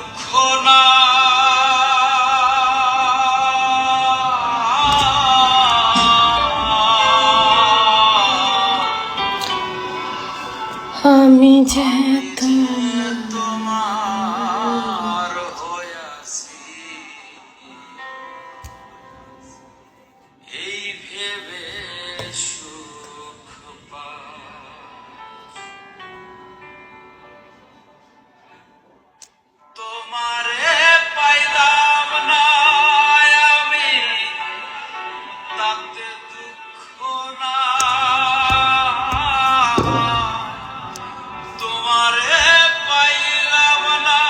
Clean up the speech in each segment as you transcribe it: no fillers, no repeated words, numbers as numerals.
দুঃখ না আমি যে তোমার হইয়াছি এই ভেবে সুখ তোমারে পাইলাম না আমি তাতে দুঃখ না তোমারে পাইলাম না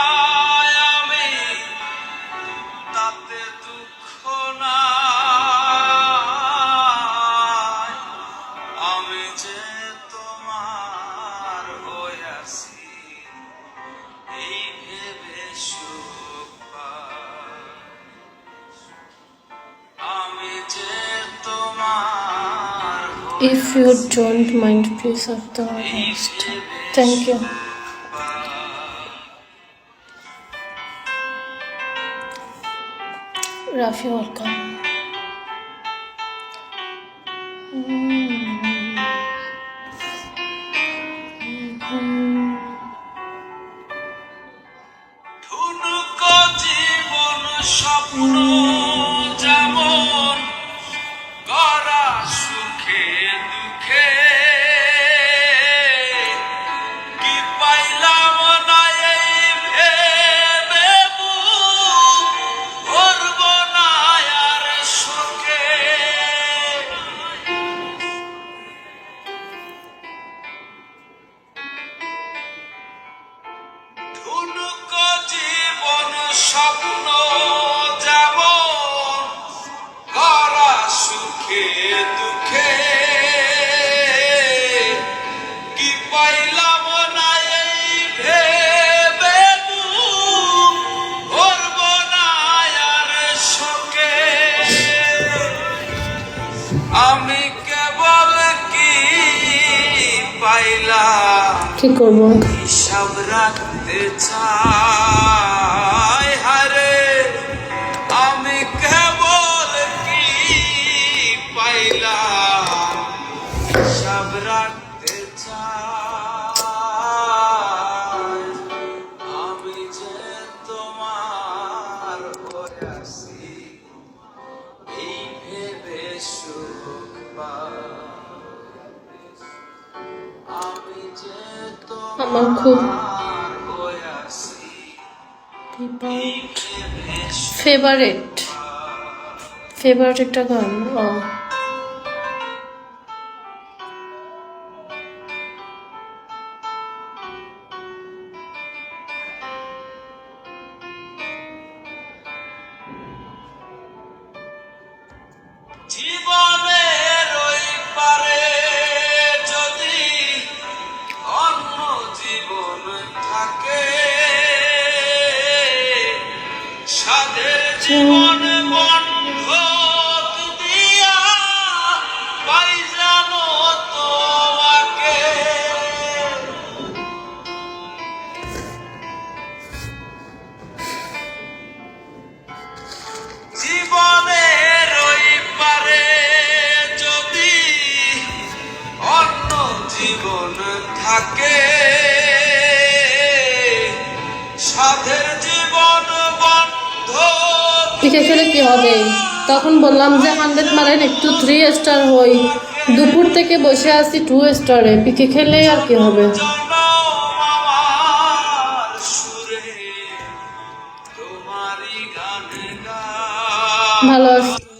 আমি তাতে দুঃখ না আমি যে তোমার হইয়াছি এই ভেবে সুখ পাই আমি যে তোমার if you don't mind please of the host. Thank you. Rafi, welcome. ঠুনকো জীবন স্বপ্ন যেমন গড়া সুখে দুঃখে কি পাইলাম না এই ভেবে বুক ভরব না আর সুখে ঠুনকো জীবন স্বপ্ন যেমন গড়া সুখে দুঃখে কি পাইলাম না এই ভেবে বুক ভরব না আর শোকে আমি কেবল কি পাইলাম কি করবো? হিসাব রাখতে চাই হারে আমি কেবল কি পাইলাম হিসাব রাখতে চাই আমি যে তোমার হইয়াছি এই ভেবে সুখ পাই আমি যে আমার খুব তোমার হইয়াছি ফেভারিট একটা গান। জীবনের ওই পারে যদি অন্য জীবন থাকে সাধের জীবন বন্ধক দিয়া পাই জানো তোমাকে জীবনের ওই পারে যদি অন্য জীবন থাকে সাধের জীবন বন্ধ পিঠে খেলে কি হবে? তখন বললাম যে 100 মারেন একটু 3 স্টার হই, দুপুর থেকে বসে আছি 2 স্টারে, পিঠে খেলে আর কি হবে? আমার সুরে তোমারই গান গা ভালো আছে।